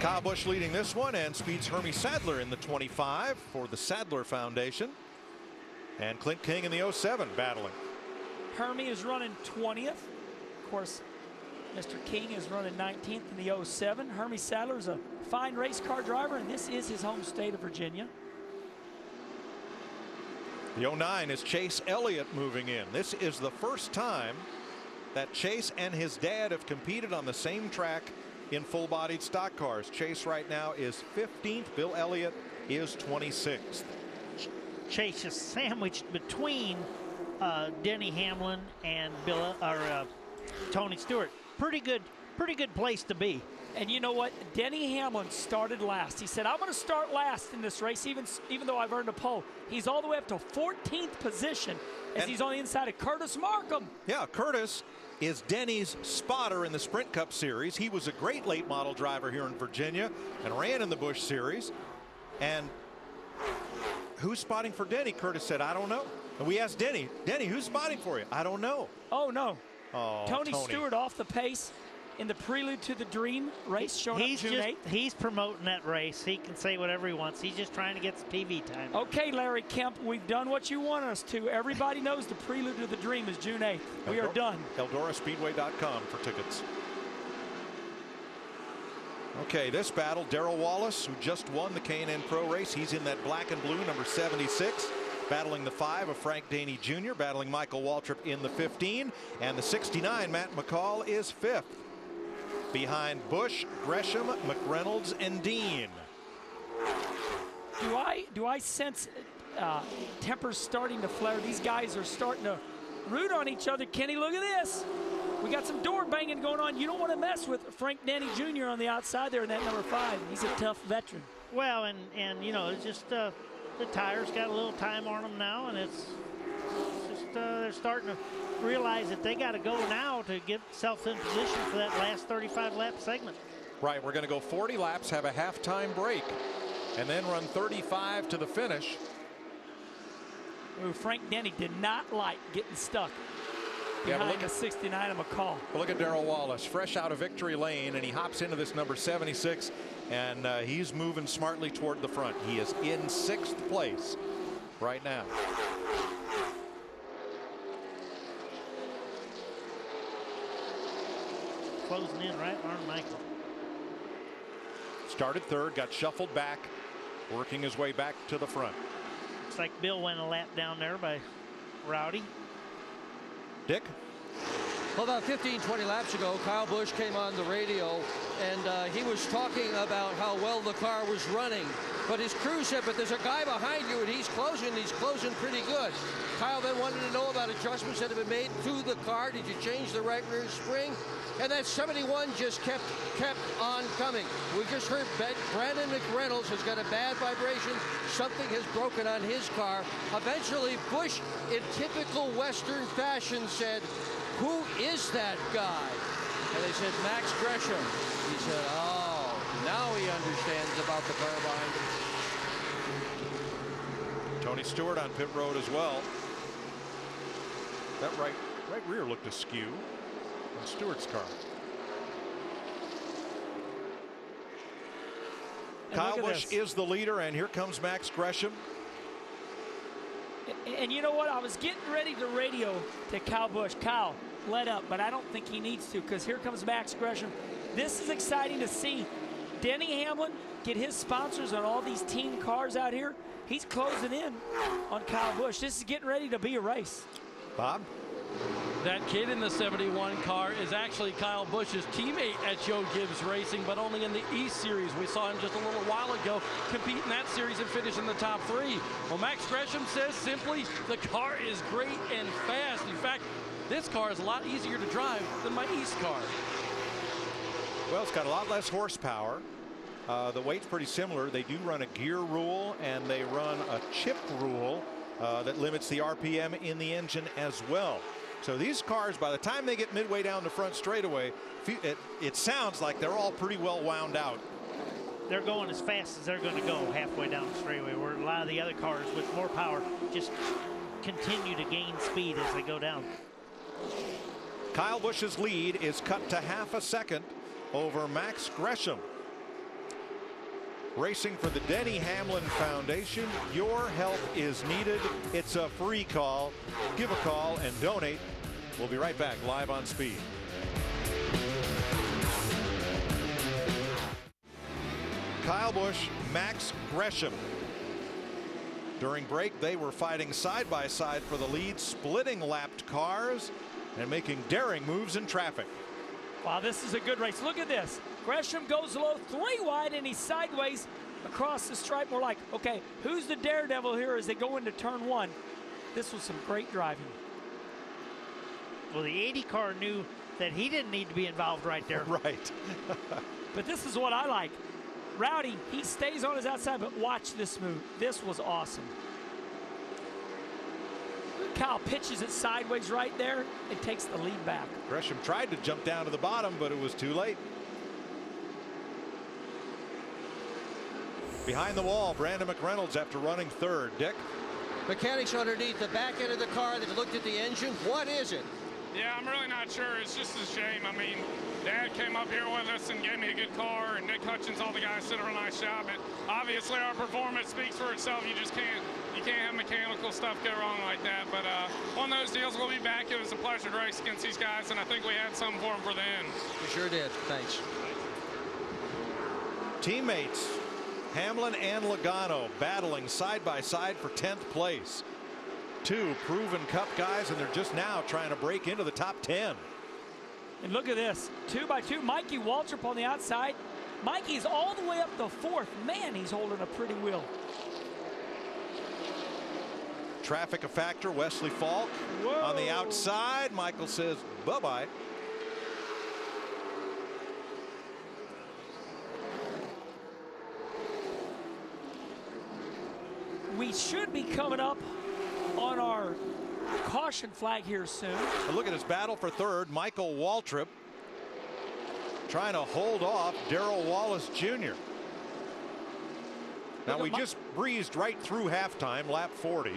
Kyle Busch leading this one and speeds Hermie Sadler in the 25 for the Sadler Foundation. And Clint King in the 07 battling. Hermie is running 20th. Of course, Mr. King is running 19th in the 07. Hermie Sadler is a fine race car driver, and this is his home state of Virginia. The 09 is Chase Elliott moving in. This is the first time that Chase and his dad have competed on the same track in full-bodied stock cars. Chase right now is 15th. Bill Elliott is 26th. Chase is sandwiched between Denny Hamlin and Tony Stewart. Pretty good place to be. And you know what? Denny Hamlin started last. He said, I'm going to start last in this race, even though I've earned a pole. He's all the way up to 14th position as he's on the inside of Curtis Markham. Yeah, Curtis is Denny's spotter in the Sprint Cup Series. He was a great late model driver here in Virginia and ran in the Busch Series. And who's spotting for Denny? Curtis said, I don't know. And we asked Denny, who's spotting for you? I don't know. Oh, no. Oh, Tony Stewart off the pace in the Prelude to the Dream race showing up June 8th. He's promoting that race. He can say whatever he wants. He's just trying to get some TV time. Okay, Larry Kemp, we've done what you want us to. Everybody knows the Prelude to the Dream is June 8th. We are done. EldorasSpeedway.com for tickets. Okay, this battle, Darrell Wallace, who just won the K&N Pro race. He's in that black and blue, number 76. Battling the 5 of Frank Daney Jr., battling Michael Waltrip in the 15. And the 69, Matt McCall, is 5th. Behind Busch, Gresham, McReynolds, and Dean. Do I sense tempers starting to flare? These guys are starting to root on each other. Kenny, look at this. We got some door banging going on. You don't want to mess with Frank Daney Jr. on the outside there in that number 5. He's a tough veteran. Well, and you know, it's just the tires got a little time on them now, and it's just they're starting to realize that they got to go now to get themselves in position for that last 35 lap segment. Right, we're going to go 40 laps, have a halftime break, and then run 35 to the finish. Ooh, Frank Denny did not like getting stuck behind the 69 of McCall. But look at Darrell Wallace, fresh out of victory lane, and he hops into this number 76, and he's moving smartly toward the front. He is in 6th place right now. Closing in right on Michael. Started 3rd, got shuffled back, working his way back to the front. Looks like Bill went a lap down there by Rowdy. Dick? Well, about 15, 20 laps ago, Kyle Busch came on the radio, and he was talking about how well the car was running. But his crew said, but there's a guy behind you, and he's closing pretty good. Kyle then wanted to know about adjustments that have been made to the car. Did you change the right rear spring? And that 71 just kept on coming. We just heard Brandon McReynolds has got a bad vibration. Something has broken on his car. Eventually, Busch, in typical Western fashion, said, who is that guy? And they said, Max Gresham. He said, oh, now he understands about the car behind him. Tony Stewart on pit road as well. That right rear looked askew on Stewart's car. And Kyle Busch is the leader, and here comes Max Gresham. And you know what? I was getting ready to radio to Kyle Busch. Kyle, let up, but I don't think he needs to, because here comes Max Gresham. This is exciting to see. Denny Hamlin get his sponsors on all these team cars out here. He's closing in on Kyle Busch. This is getting ready to be a race. Bob? That kid in the 71 car is actually Kyle Busch's teammate at Joe Gibbs Racing, but only in the East Series. We saw him just a little while ago compete in that series and finish in the top 3. Well, Max Gresham says simply, the car is great and fast. In fact, this car is a lot easier to drive than my East car. Well, it's got a lot less horsepower. The weight's pretty similar. They do run a gear rule, and they run a chip rule that limits the RPM in the engine as well. So these cars, by the time they get midway down the front straightaway, it sounds like they're all pretty well wound out. They're going as fast as they're going to go halfway down the straightaway, where a lot of the other cars with more power just continue to gain speed as they go down. Kyle Busch's lead is cut to half a second over Max Gresham. racing for the Denny Hamlin Foundation. Your help is needed. It's a free call. Give a call and donate. We'll be right back live on Speed. Kyle Busch, Max Gresham. During break, they were fighting side by side for the lead, splitting lapped cars and making daring moves in traffic. Wow, this is a good race. Look at this. Gresham goes low, 3 wide, and he's sideways across the stripe. We're like, okay, who's the daredevil here as they go into turn 1? This was some great driving. Well, the 80 car knew that he didn't need to be involved right there. Right. But this is what I like. Rowdy, he stays on his outside, but watch this move. This was awesome. Kyle pitches it sideways right there and takes the lead back. Gresham tried to jump down to the bottom, but it was too late. Behind the wall, Brandon McReynolds after running third. Dick? Mechanics underneath the back end of the car. They've looked at the engine. What is it? Yeah, I'm really not sure. It's just a shame. I mean, Dad came up here with us and gave me a good car, and Nick Hutchins, all the guys did a real nice job. But obviously, our performance speaks for itself. You can't have mechanical stuff go wrong like that. But one of those deals, we'll be back. It was a pleasure to race against these guys, and I think we had something for them for the end. You sure did. Thanks. Teammates Hamlin and Logano battling side by side for 10th place. 2 proven Cup guys, and they're just now trying to break into the top 10. And look at this, 2 by 2. Mikey Waltrip on the outside. Mikey's all the way up to 4th. Man, he's holding a pretty wheel. Traffic a factor. Wesley Falk on the outside. Michael says bye-bye. We should be coming up on our caution flag here soon. But look at his battle for third. Michael Waltrip trying to hold off Darrell Wallace Jr. Now we just breezed right through halftime, lap 40.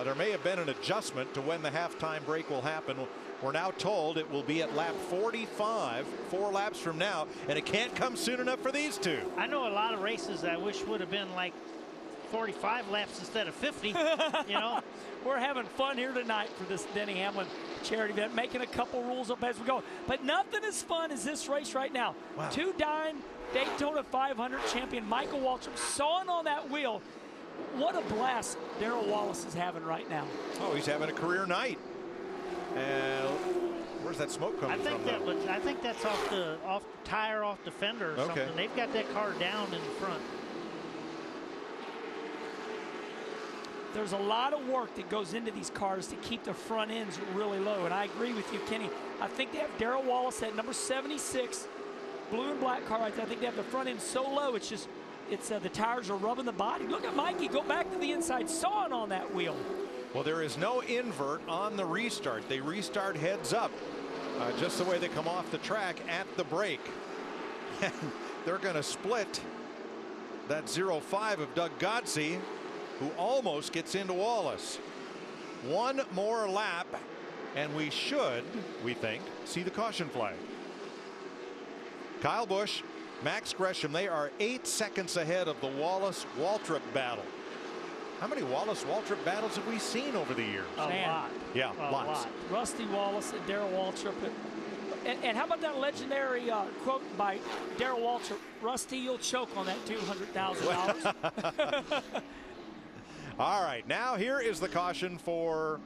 There may have been an adjustment to when the halftime break will happen. We're now told it will be at lap 45, 4 laps from now, and it can't come soon enough for these two. I know a lot of races I wish would have been like 45 laps instead of 50, you know. We're having fun here tonight for this Denny Hamlin charity event, making a couple rules up as we go. But nothing as fun as this race right now. Wow. 2-time Daytona 500 champion Michael Waltrip sawing on that wheel. What a blast Darrell Wallace is having right now. Oh, he's having a career night. And where's that smoke coming from? I think that's off the tire, off the fender or something. They've got that car down in the front. There's a lot of work that goes into these cars to keep the front ends really low. And I agree with you, Kenny. I think they have Darrell Wallace at number 76, blue and black car right there. I think they have the front end so low, it's just, the tires are rubbing the body. Look at Mikey go back to the inside, sawing on that wheel. Well, there is no invert on the restart. They restart heads up, just the way they come off the track at the break. And they're going to split that 0-5 of Doug Godsey, who almost gets into Wallace. 1 more lap, and we should, we think, see the caution flag. Kyle Busch, Max Gresham, they are 8 seconds ahead of the Wallace-Waltrip battle. How many Wallace-Waltrip battles have we seen over the years? A lot. Yeah, lots. Rusty Wallace and Darrell Waltrip. And how about that legendary quote by Darrell Waltrip? Rusty, you'll choke on that $200,000. All right, now here is the caution for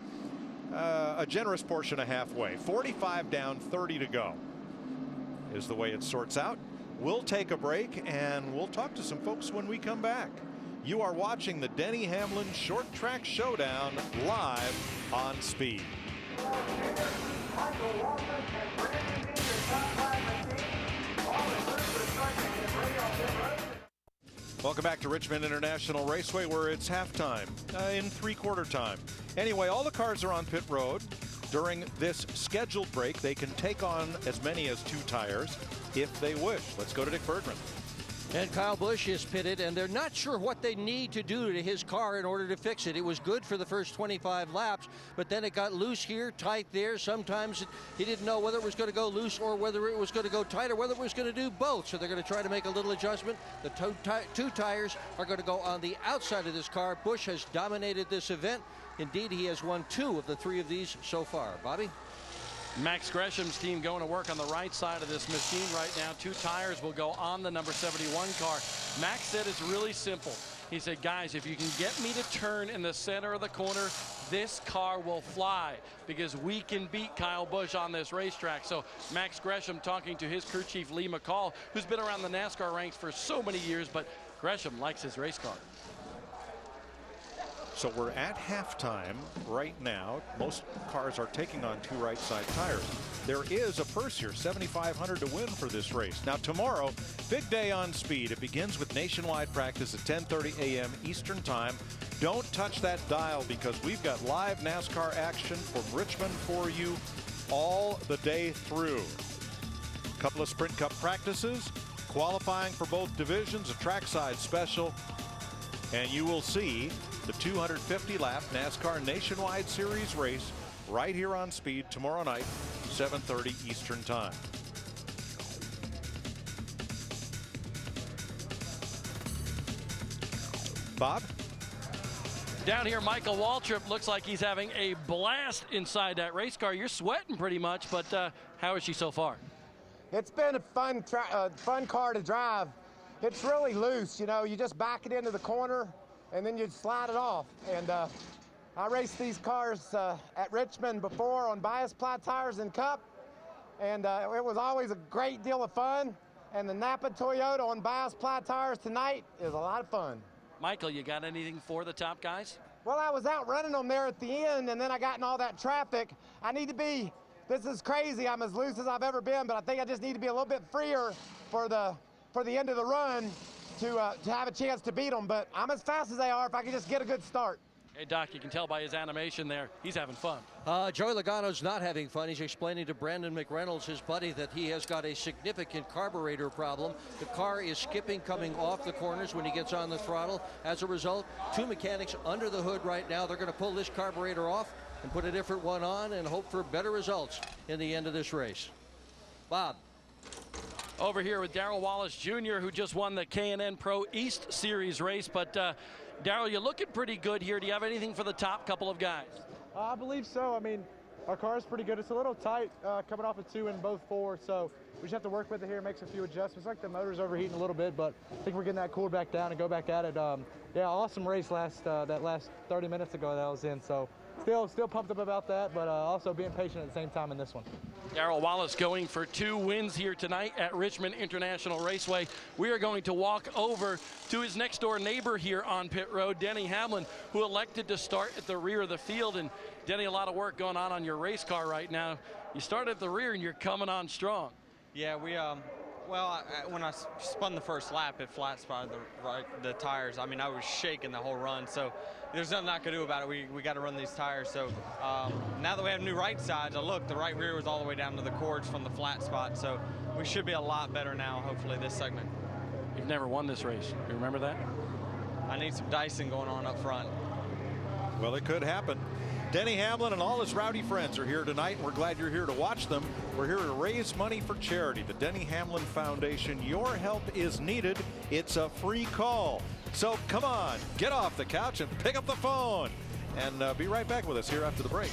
a generous portion of halfway. 45 down, 30 to go is the way it sorts out. We'll take a break, and we'll talk to some folks when we come back. You are watching the Denny Hamlin Short Track Showdown live on Speed. Welcome back to Richmond International Raceway, where it's halftime in 3/4 time. Anyway, all the cars are on pit road. During this scheduled break, they can take on as many as 2 tires if they wish. Let's go to Dick Bergman. And Kyle Busch is pitted, and they're not sure what they need to do to his car in order to fix it. It was good for the first 25 laps, but then it got loose here, tight there. Sometimes he didn't know whether it was going to go loose or whether it was going to go tight or whether it was going to do both. So they're going to try to make a little adjustment. The two tires are going to go on the outside of this car. Busch has dominated this event. Indeed, he has won 2 of the 3 of these so far. Bobby? Max Gresham's team going to work on the right side of this machine right now. 2 tires will go on the number 71 car. Max said it's really simple. He said, guys, if you can get me to turn in the center of the corner, this car will fly because we can beat Kyle Busch on this racetrack. So Max Gresham talking to his crew chief, Lee McCall, who's been around the NASCAR ranks for so many years, but Gresham likes his race car. So we're at halftime right now. Most cars are taking on 2 right side tires. There is a purse here, $7,500 to win for this race. Now tomorrow, big day on speed. It begins with nationwide practice at 10:30 a.m. Eastern time. Don't touch that dial because we've got live NASCAR action from Richmond for you all the day through. A couple of Sprint Cup practices, qualifying for both divisions, a trackside special, and you will see the 250-lap NASCAR Nationwide Series race right here on Speed tomorrow night, 7:30 Eastern time. Bob? Down here, Michael Waltrip looks like he's having a blast inside that race car. You're sweating pretty much, but how is she so far? It's been a fun car to drive. It's really loose, you know. You just back it into the corner, and then you slide it off. And I raced these cars at Richmond before on bias ply tires in Cup, and it was always a great deal of fun. And the Napa Toyota on bias ply tires tonight is a lot of fun. Michael, you got anything for the top guys? Well, I was out running them there at the end, and then I got in all that traffic. I need to be, this is crazy, I'm as loose as I've ever been, but I think I just need to be a little bit freer for the end of the run to have a chance to beat them. But I'm as fast as they are if I can just get a good start. Hey, Doc, you can tell by his animation there, he's having fun. Joey Logano's not having fun. He's explaining to Brandon McReynolds, his buddy, that he has got a significant carburetor problem. The car is skipping coming off the corners when he gets on the throttle. As a result, 2 mechanics under the hood right now. They're going to pull this carburetor off and put a different one on and hope for better results in the end of this race. Bob. Over here with Darrell Wallace Jr., who just won the K&N Pro East Series race. But Darrell, you're looking pretty good here. Do you have anything for the top couple of guys? I believe so. I mean, our car is pretty good. It's a little tight coming off of 2 in both 4, so we just have to work with it here, make a few adjustments. Like the motor's overheating a little bit, but I think we're getting that cooled back down and go back at it. Yeah, awesome race that last 30 minutes ago that I was in. So still pumped up about that, but also being patient at the same time in this one. Darrell Wallace going for 2 wins here tonight at Richmond International Raceway. We are going to walk over to his next door neighbor here on pit road, Denny Hamlin, who elected to start at the rear of the field. And Denny, a lot of work going on your race car right now. You start at the rear and you're coming on strong. Yeah, we when I spun the first lap, it flat spotted the tires. I mean, I was shaking the whole run, so there's nothing I could do about it. We got to run these tires. So now that we have new right sides, look, the right rear was all the way down to the cords from the flat spot, so we should be a lot better now, hopefully, this segment. You've never won this race. You remember that? I need some dicing going on up front. Well, it could happen. Denny Hamlin and all his rowdy friends are here tonight, and we're glad you're here to watch them. We're here to raise money for charity, the Denny Hamlin Foundation. Your help is needed. It's a free call. So come on, get off the couch and pick up the phone. And be right back with us here after the break.